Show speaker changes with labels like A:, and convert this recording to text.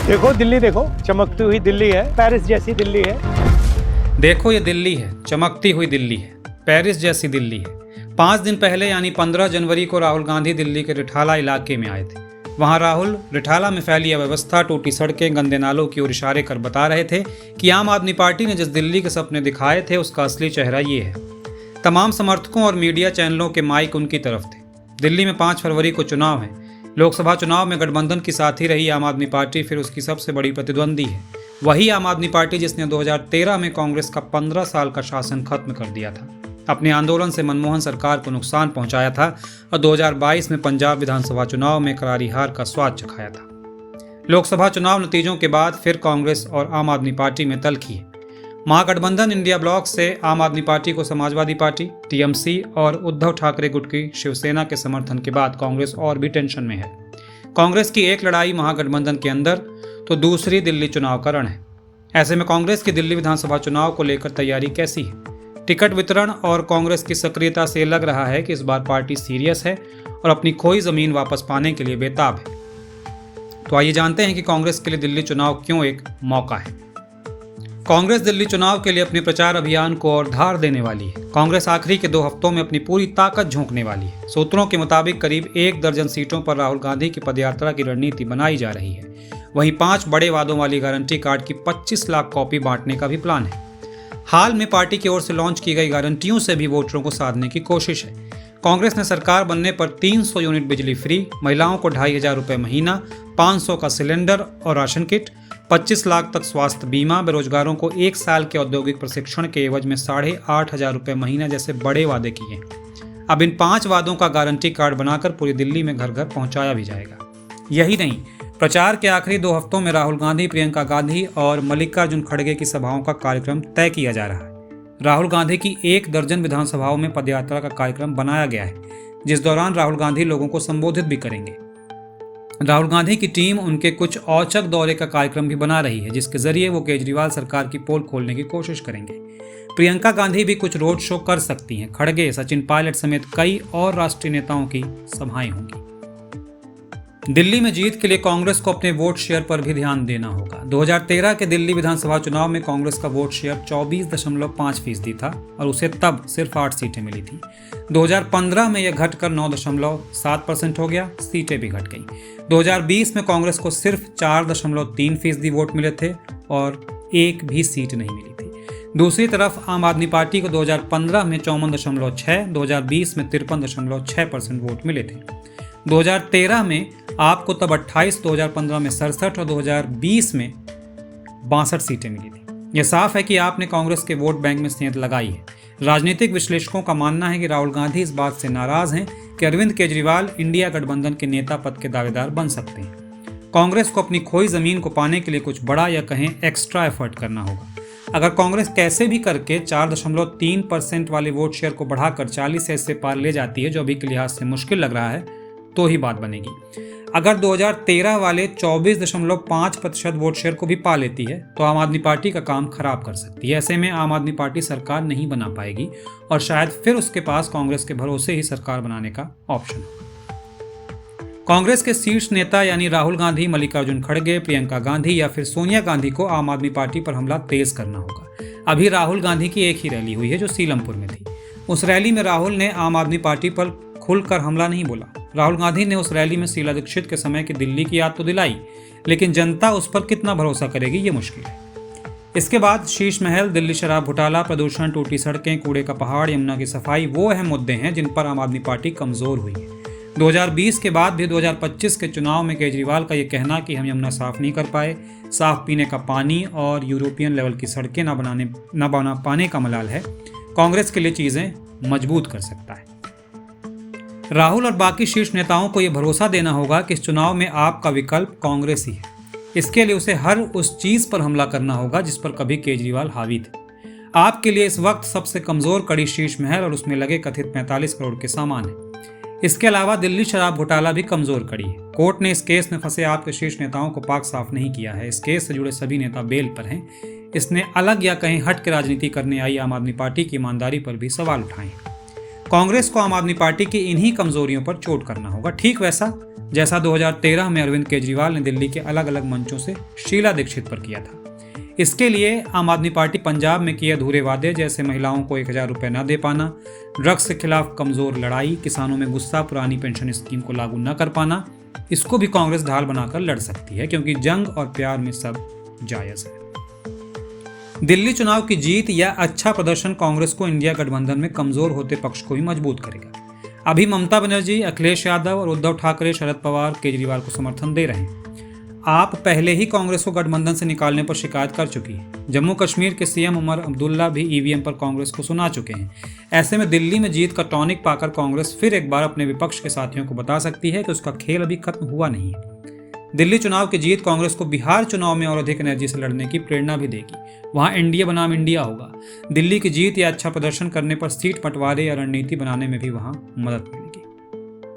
A: देखो दिल्ली, देखो चमकती हुई दिल्ली है, पेरिस जैसी दिल्ली है।
B: देखो ये दिल्ली है, चमकती हुई दिल्ली है, पेरिस जैसी दिल्ली है। 5 दिन पहले यानी 15 जनवरी को राहुल गांधी दिल्ली के रिठाला इलाके में आए थे। वहां राहुल रिठाला में फैली अव्यवस्था, टूटी सड़कें, गंदे नालों की ओर इशारे कर बता रहे थे कि आम आदमी पार्टी ने जिस दिल्ली के सपने दिखाए थे उसका असली चेहरा ये है। तमाम समर्थकों और मीडिया चैनलों के माइक उनकी तरफ थे। दिल्ली में 5 फरवरी को चुनाव है। लोकसभा चुनाव में गठबंधन की साथी रही आम आदमी पार्टी फिर उसकी सबसे बड़ी प्रतिद्वंदी है। वही आम आदमी पार्टी जिसने 2013 में कांग्रेस का 15 साल का शासन खत्म कर दिया था, अपने आंदोलन से मनमोहन सरकार को नुकसान पहुंचाया था और 2022 में पंजाब विधानसभा चुनाव में करारी हार का स्वाद चखाया था। लोकसभा चुनाव नतीजों के बाद फिर कांग्रेस और आम आदमी पार्टी में तल्खी है। महागठबंधन इंडिया ब्लॉक से आम आदमी पार्टी को समाजवादी पार्टी, टीएमसी और उद्धव ठाकरे गुट की शिवसेना के समर्थन के बाद कांग्रेस और भी टेंशन में है। कांग्रेस की एक लड़ाई महागठबंधन के अंदर तो दूसरी दिल्ली चुनाव का रण है। ऐसे में कांग्रेस की दिल्ली विधानसभा चुनाव को लेकर तैयारी कैसी है? टिकट वितरण और कांग्रेस की सक्रियता से लग रहा है कि इस बार पार्टी सीरियस है और अपनी खोई जमीन वापस पाने के लिए बेताब है। तो आइए जानते हैं कि कांग्रेस के लिए दिल्ली चुनाव क्यों एक मौका है। कांग्रेस दिल्ली चुनाव के लिए अपने प्रचार अभियान को और धार देने वाली है। कांग्रेस आखिरी के 2 हफ्तों में अपनी पूरी ताकत झोंकने वाली है। सूत्रों के मुताबिक करीब 1 दर्जन सीटों पर राहुल गांधी की पदयात्रा की रणनीति बनाई जा रही है। वहीं 5 बड़े वादों वाली गारंटी कार्ड की 25 लाख कॉपी बांटने का भी प्लान है। हाल में पार्टी की ओर से लॉन्च की गई गारंटियों से भी वोटरों को साधने की कोशिश है। कांग्रेस ने सरकार बनने पर 300 यूनिट बिजली फ्री, महिलाओं को 2,500 रुपये महीना, 500 का सिलेंडर और राशन किट, 25 लाख तक स्वास्थ्य बीमा, बेरोजगारों को 1 साल के औद्योगिक प्रशिक्षण के एवज में 8,500 रुपये महीना जैसे बड़े वादे किए। अब इन 5 वादों का गारंटी कार्ड बनाकर पूरी दिल्ली में घर घर पहुंचाया भी जाएगा। यही नहीं, प्रचार के आखिरी 2 हफ्तों में राहुल गांधी, प्रियंका गांधी और मल्लिकार्जुन खड़गे की सभाओं का कार्यक्रम तय किया जा रहा है। राहुल गांधी की 1 दर्जन विधानसभाओं में पदयात्रा का कार्यक्रम बनाया गया है, जिस दौरान राहुल गांधी लोगों को संबोधित भी करेंगे। राहुल गांधी की टीम उनके कुछ औचक दौरे का कार्यक्रम भी बना रही है, जिसके जरिए वो केजरीवाल सरकार की पोल खोलने की कोशिश करेंगे। प्रियंका गांधी भी कुछ रोड शो कर सकती हैं। खड़गे, सचिन पायलट समेत कई और राष्ट्रीय नेताओं की सभाएं होंगी। दिल्ली में जीत के लिए कांग्रेस को अपने वोट शेयर पर भी ध्यान देना होगा। 2013 के दिल्ली विधानसभा चुनाव में कांग्रेस का वोट शेयर 24.5% था और उसे तब सिर्फ 8 सीटें मिली थी। 2015 में यह घटकर 9.7% हो गया, सीटें भी घट गईं। 2020 में कांग्रेस को सिर्फ 4.3% वोट मिले थे और एक भी सीट नहीं मिली थी। दूसरी तरफ आम आदमी पार्टी को 2015 में 54.6, 2020 में 53.6% वोट मिले थे। 2013 में आपको तब 28, 2015 में 67 और 2020 में 62 सीटें मिली थी। यह साफ है कि आपने कांग्रेस के वोट बैंक में सेंध लगाई है। राजनीतिक विश्लेषकों का मानना है कि राहुल गांधी इस बात से नाराज हैं कि अरविंद केजरीवाल इंडिया गठबंधन के नेता पद के दावेदार बन सकते हैं। कांग्रेस को अपनी खोई जमीन को पाने के लिए कुछ बड़ा या कहें एक्स्ट्रा एफर्ट करना होगा। अगर कांग्रेस कैसे भी करके 4.3% वाले वोट शेयर को बढ़ाकर 40 से पार ले जाती है, जो अभी के लिहाज से मुश्किल लग रहा है, तो ही बात बनेगी। अगर 2013 वाले 24.5% वोट शेयर को भी पा लेती है तो आम आदमी पार्टी का काम खराब कर सकती है। ऐसे में आम आदमी पार्टी सरकार नहीं बना पाएगी और शायद फिर उसके पास कांग्रेस के भरोसे ही सरकार बनाने का ऑप्शन होगा। कांग्रेस के शीर्ष नेता यानी राहुल गांधी, मल्लिकार्जुन खड़गे, प्रियंका गांधी या फिर सोनिया गांधी को आम आदमी पार्टी पर हमला तेज करना होगा। अभी राहुल गांधी की एक ही रैली हुई है जो सीलमपुर में थी। उस रैली में राहुल ने आम आदमी पार्टी पर खुलकर हमला नहीं बोला। राहुल गांधी ने उस रैली में शीला दीक्षित के समय की दिल्ली की याद तो दिलाई, लेकिन जनता उस पर कितना भरोसा करेगी ये मुश्किल है। इसके बाद शीश महल, दिल्ली शराब घोटाला, प्रदूषण, टूटी सड़कें, कूड़े का पहाड़, यमुना की सफाई वो अहम मुद्दे हैं जिन पर आम आदमी पार्टी कमजोर हुई है। 2020 के बाद भी 2025 के चुनाव में केजरीवाल का ये कहना कि हम यमुना साफ नहीं कर पाए, साफ पीने का पानी और यूरोपियन लेवल की सड़कें न बना पाने का मलाल है, कांग्रेस के लिए चीजें मजबूत कर सकता है। राहुल और बाकी शीर्ष नेताओं को यह भरोसा देना होगा कि इस चुनाव में आपका विकल्प कांग्रेस ही है। इसके लिए उसे हर उस चीज पर हमला करना होगा जिस पर कभी केजरीवाल हावी थे। आपके लिए इस वक्त सबसे कमजोर कड़ी शीश महल और उसमें लगे कथित 45 करोड़ के सामान है। इसके अलावा दिल्ली शराब घोटाला भी कमजोर कड़ी है। कोर्ट ने इस केस में फंसे आपके शीर्ष नेताओं को पाक साफ नहीं किया है। इस केस से जुड़े सभी नेता बेल पर हैं। इसने अलग या कहीं हट के राजनीति करने आई आम आदमी पार्टी की ईमानदारी पर भी सवाल उठाए। कांग्रेस को आम आदमी पार्टी की इन्हीं कमजोरियों पर चोट करना होगा। ठीक वैसा जैसा 2013 में अरविंद केजरीवाल ने दिल्ली के अलग अलग मंचों से शीला दीक्षित पर किया था। इसके लिए आम आदमी पार्टी पंजाब में किए अधूरे वादे जैसे महिलाओं को 1000 रुपये न दे पाना, ड्रग्स के खिलाफ कमजोर लड़ाई, किसानों में गुस्सा, पुरानी पेंशन स्कीम को लागू न कर पाना, इसको भी कांग्रेस ढाल बनाकर लड़ सकती है क्योंकि जंग और प्यार में सब जायज है। दिल्ली चुनाव की जीत या अच्छा प्रदर्शन कांग्रेस को इंडिया गठबंधन में कमजोर होते पक्ष को भी मजबूत करेगा। अभी ममता बनर्जी, अखिलेश यादव और उद्धव ठाकरे, शरद पवार, केजरीवाल को समर्थन दे रहे हैं। आप पहले ही कांग्रेस को गठबंधन से निकालने पर शिकायत कर चुकी है। जम्मू कश्मीर के सीएम उमर अब्दुल्ला भी ईवीएम पर कांग्रेस को सुना चुके हैं। ऐसे में दिल्ली में जीत का टॉनिक पाकर कांग्रेस फिर एक बार अपने विपक्ष के साथियों को बता सकती है कि उसका खेल अभी खत्म हुआ नहीं है। दिल्ली चुनाव की जीत कांग्रेस को बिहार चुनाव में और अधिक एनर्जी से लड़ने की प्रेरणा भी देगी। वहां एनडीए बनाम इंडिया होगा। दिल्ली की जीत या अच्छा प्रदर्शन करने पर सीट बंटवारे या रणनीति बनाने में भी वहां मदद मिलेगी।